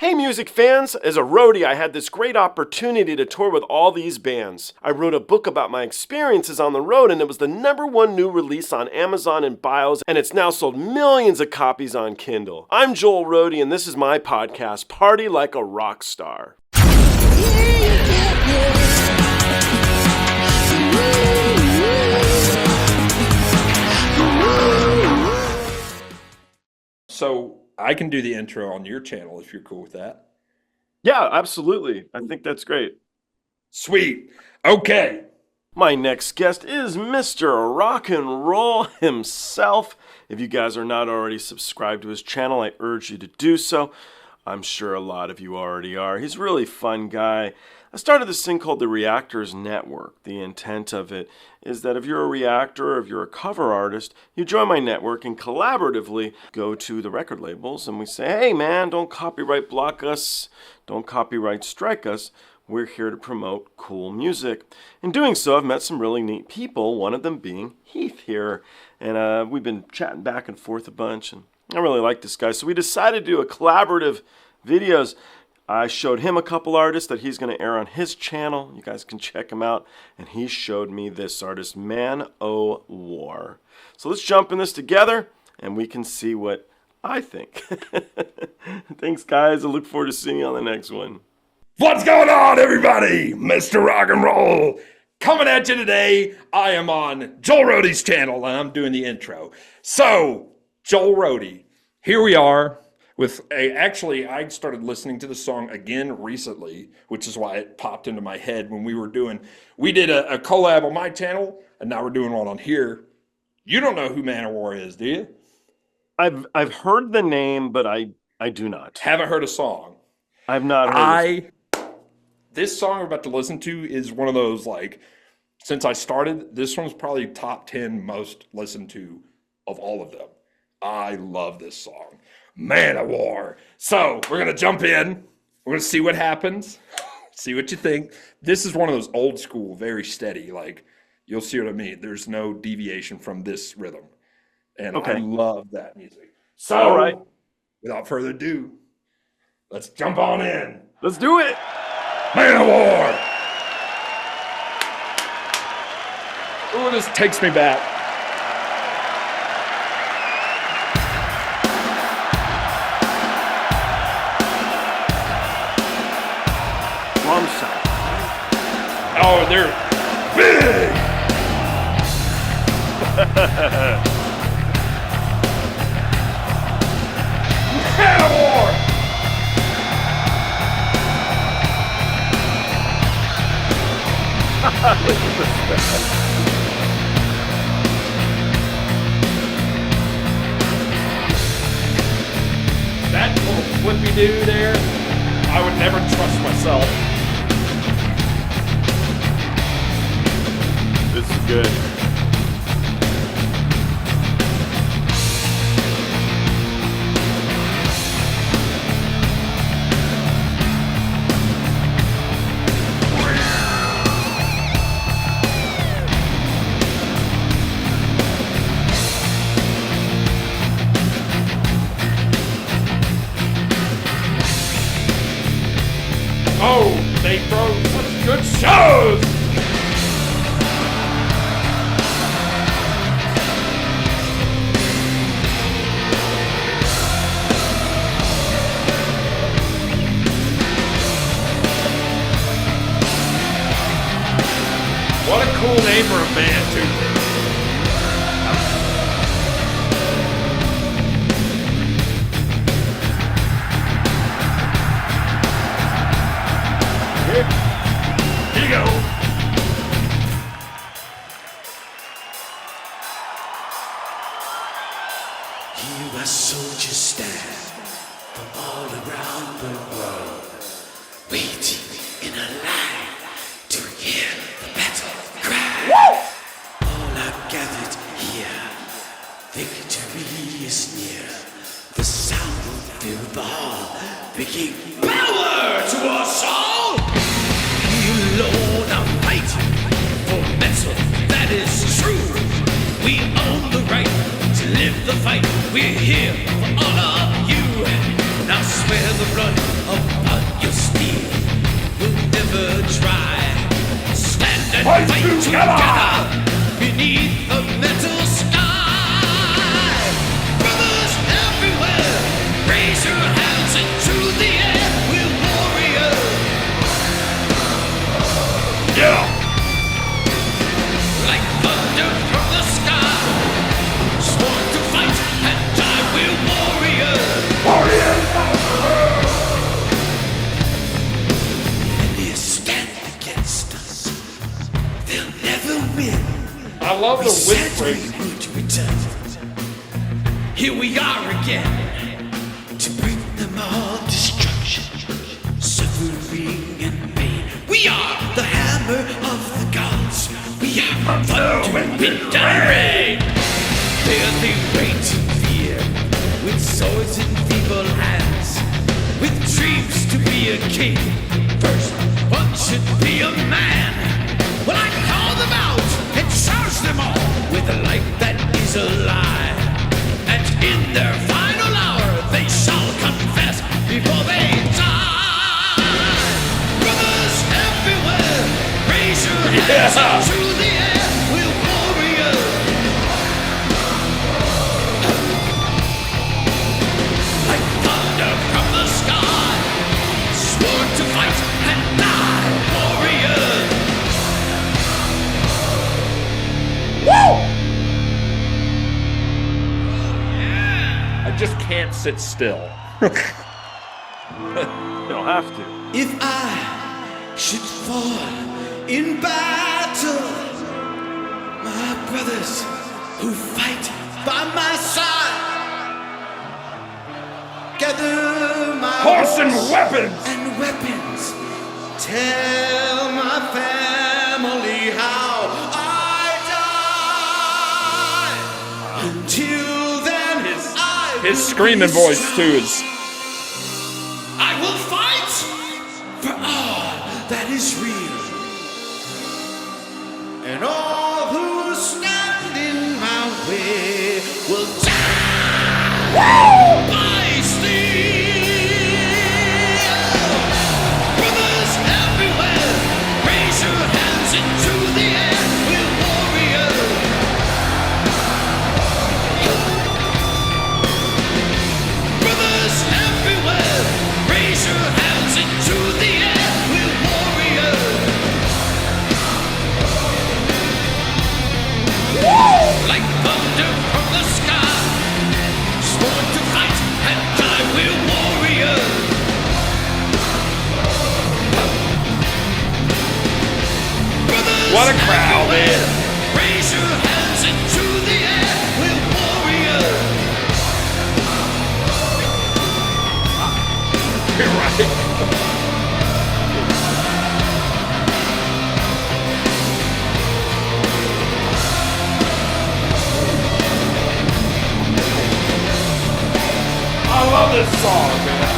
Hey music fans, as a roadie I had this great opportunity to tour with all these bands. I wrote a book about my experiences on the road and it was the #1 new release on Amazon and Bios and it's now sold millions of copies on Kindle. I'm Joel Roadie and this is my podcast, Party Like a Rockstar. So I can do the intro on your channel if you're cool with that. Yeah, absolutely. I think that's great. Sweet. Okay. My next guest is Mr. Rock and Roll himself. If you guys are not already subscribed to his channel, I urge you to do so. I'm sure a lot of you already are. He's a really fun guy. I started this thing called the Reactors Network. The intent of it is that if you're a reactor or if you're a cover artist, you join my network and collaboratively go to the record labels and we say, hey man, don't copyright block us, don't copyright strike us. We're here to promote cool music. In doing so, I've met some really neat people, one of them being Heath here. And we've been chatting back and forth a bunch and I really like this guy. So we decided to do a collaborative videos. I showed him a couple artists that he's going to air on his channel. You guys can check him out. And he showed me this artist, MANOWAR. So let's jump in this together and we can see what I think. Thanks, guys. I look forward to seeing you on the next one. What's going on, everybody? Mr. Rock and Roll coming at you today. I am on Joel Roadie's channel and I'm doing the intro. So, Joel Roadie, here we are. Actually, I started listening to the song again recently, which is why it popped into my head when we did a collab on my channel, and now we're doing one on here. You don't know who MANOWAR is, do you? I've heard the name, but I do not. Haven't heard a song. I've not heard This song we're about to listen to is one of those, like, since I started, this one's probably top 10 most listened to of all of them. I love this song. MANOWAR. So we're going to jump in. We're going to see what happens. See what you think. This is one of those old school, very steady. Like, you'll see what I mean. There's no deviation from this rhythm. And okay. I love that music. So, all right. Without further ado, let's jump on in. Let's do it. MANOWAR. Ooh, this takes me back. Oh, they're big! MANOWAR! Look at this. That little flippy do there, I would never trust myself. This is good. Oh, they throw such good shows! What a cool name for a band, too. Here you go. Here our soldiers stand from all around the world, waiting in a line to hear the battle cry. Woo! All are gathered here, victory is near. The sound will fill the hall, bringing power to us all. We alone are fighting for metal, that is true. We own the right to live the fight. We're here for all of you. Now swear the blood of together beneath the metal sky. Brothers everywhere, raise your hands into the air. We're warriors. Yeah. Like thunder from the sky, sworn to fight and die. We're warriors. When they stand against us, they'll never win. I love the We said whispering. we would return. Here we are again to bring them all destruction, suffering and pain. We are the hammer of the gods. We are thunder and wind and rain. There they wait in fear, with swords in feeble hands, with dreams to be a king. First, one should be a man. Well, I call them out and charge them all with a light that is a lie. And in their final hour, they shall confess before they die. Brothers everywhere, raise your hands into the air. We're warriors. Like thunder from the sky, sworn to fight and die. Warriors. I just can't sit still. You don't have to. If I should fall in battle, my brothers who fight by my side, gather my Horse and weapons. and weapons, tell my family how I die. Until then, I His will screaming be voice strong. too is. I will fight for all that is real, and all who stand in my way will die by steel. Brothers everywhere, raise your hands into the air. We're warriors. Brothers everywhere, raise your hands into the air. We're warriors. Like thunder from the sky, sworn to fight and die. We're warriors. Brothers What a crowd, everywhere, man. raise your hands into the air. We're warriors. You're right. I love this song, man.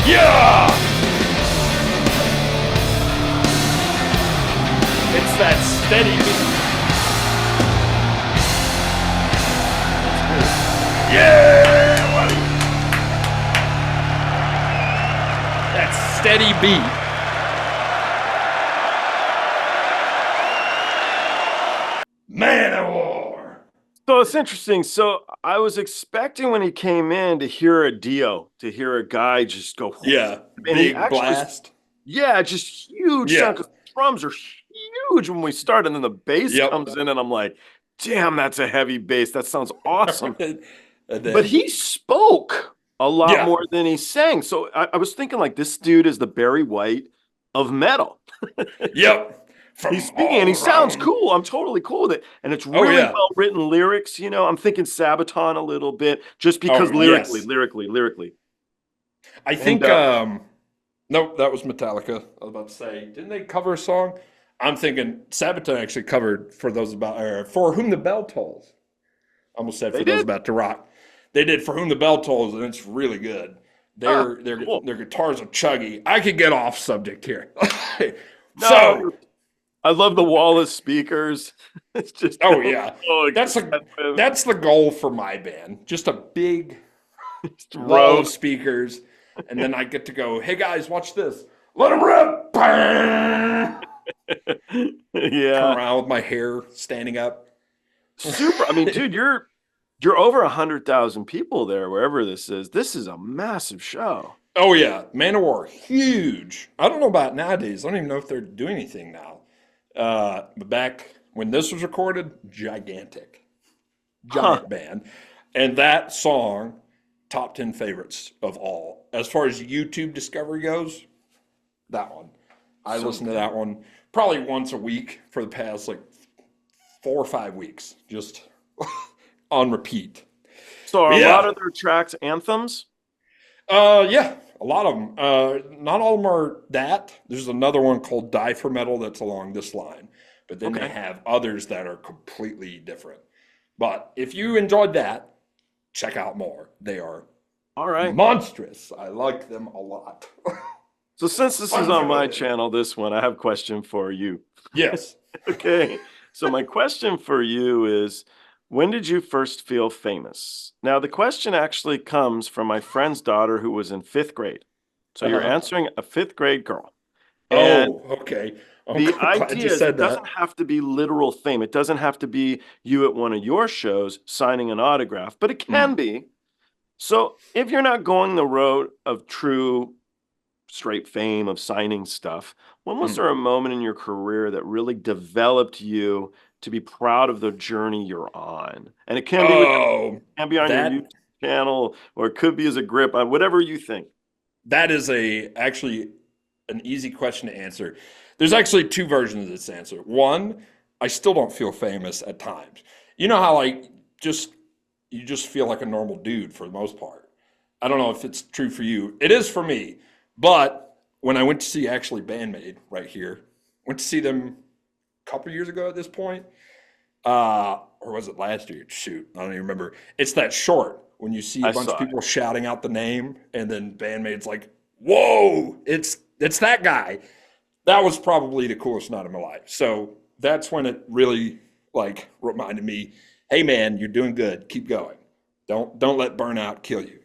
Yeah! It's that steady beat. Yeah, buddy. That steady beat. MANOWAR. So it's interesting. So I was expecting when he came in to hear a Dio, to hear a guy just go, Yeah, And he big actually- blast. yeah, just huge. Yeah. Because drums are huge when we start, and then the bass Yep. comes in, and I'm like, damn, that's a heavy bass. That sounds awesome. And then- But he spoke a lot Yeah. more than he sang. So I was thinking, like, this dude is the Barry White of metal. Yep. From He's speaking and he all sounds around. cool. I'm totally cool with it. And it's Oh, really yeah. well written lyrics. You know, I'm thinking Sabaton a little bit just because Oh, yes. lyrically. I think And, no, that was Metallica. I was about to say, didn't they cover a song? I'm thinking Sabaton actually covered For Whom the Bell Tolls. I almost said They For Those did? About to Rock. They did For Whom the Bell Tolls, and it's really good. Their cool. guitars are chuggy. I could get off subject here. No, So, I love the wall of speakers. It's just oh yeah, so that's expensive. that's the goal for my band. Just a big Just wall row. of speakers, and then I get to go, "Hey guys, watch this. Let them rip!" Bang! Turn Yeah, around with my hair standing up. super. I mean, dude, you're over 100,000 people there, wherever this is. This is a massive show. Oh yeah, MANOWAR, huge. I don't know about nowadays. I don't even know if they're doing anything now. But back when this was recorded, gigantic, giant band, and that song, top 10 favorites of all. As far as YouTube discovery goes, that one. I listen to that one probably once a week for the past like 4 or 5 weeks, just on repeat. So are a Yeah. lot of their tracks anthems? Yeah, a lot of them. Not all of them are that. There's another one called Die for Metal that's along this line, but then they Okay. have others that are completely different. But if you enjoyed that, check out more. They are All right. monstrous. I like them a lot. So since this is on my channel, this one, I have a question for you. Yes. Okay. So my question for you is, when did you first feel famous? Now, the question actually comes from my friend's daughter who was in 5th grade. So you're Uh-huh. answering a 5th grade girl. And Oh, okay. I'm the glad idea you is said it that. doesn't have to be literal fame. It doesn't have to be you at one of your shows signing an autograph, but it can be. So if you're not going the road of true straight fame of signing stuff, when was there a moment in your career that really developed you to be proud of the journey you're on? And it can be with Oh, can be on your that YouTube channel, or it could be as a grip on whatever you think. that is actually an easy question to answer. There's actually 2 versions of this answer. One, I still don't feel famous at times. You know how like you just feel like a normal dude for the most part. I don't know if it's true for you. It is for me. But when I went to see actually Bandmade right here, went to see them a couple years ago at this point, or was it last year? Shoot, I don't even remember. It's that short when you see a I bunch of saw people shouting out the name, and then Bandmade's like, "Whoa, it's that guy." That was probably the coolest night of my life. So that's when it really like reminded me, "Hey man, you're doing good. Keep going. Don't let burnout kill you."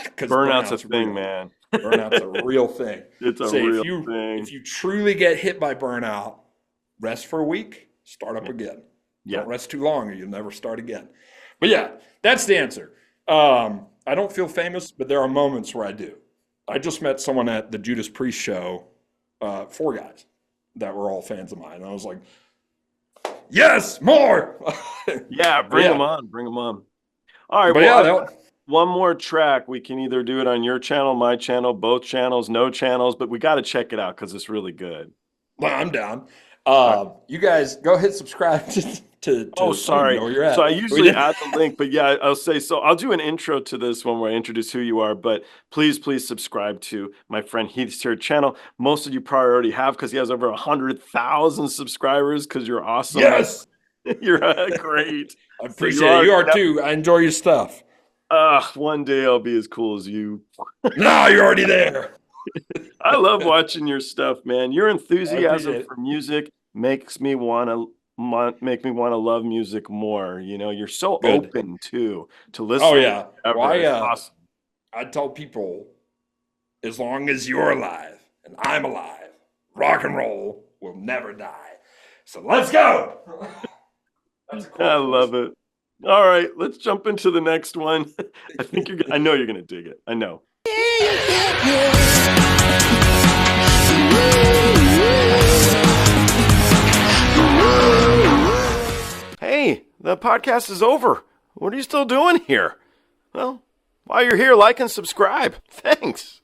Because Burnout's a thing, man. Burnout's a real thing. It's a Say, real if you thing. if you truly get hit by burnout, rest for a week, start up again. Yeah. Don't rest too long or you'll never start again. But yeah, that's the answer. I don't feel famous, but there are moments where I do. I just met someone at the Judas Priest show, 4 guys that were all fans of mine. And I was like, yes, more. Yeah, bring Yeah. them on. Bring them on. All right. But Well, yeah, I've got one more track. We can either do it on your channel, my channel, both channels, no channels, but we got to check it out because it's really good. well, I'm down. You guys go hit subscribe to Oh, I don't sorry. know where you're at. So I We usually did- add the link, but yeah, I'll say, so I'll do an intro to this one where I introduce who you are, but please subscribe to my friend Heath's here channel. Most of you probably already have because he has over 100,000 subscribers because you're awesome. Yes, You're great. I appreciate you it. You are- are too. I enjoy your stuff. One day I'll be as cool as you. No, you're already there. I love watching your stuff, man. Your enthusiasm it. for music makes me want to love music more. You know, you're so Good. open to listen. Oh yeah. Ever. Well, It's awesome. I tell people, as long as you're alive and I'm alive, rock and roll will never die. So let's go. That's a quote. I love it. All right, let's jump into the next one. I know you're gonna dig it. I know. Hey, the podcast is over. What are you still doing here? Well, while you're here, like and subscribe. Thanks.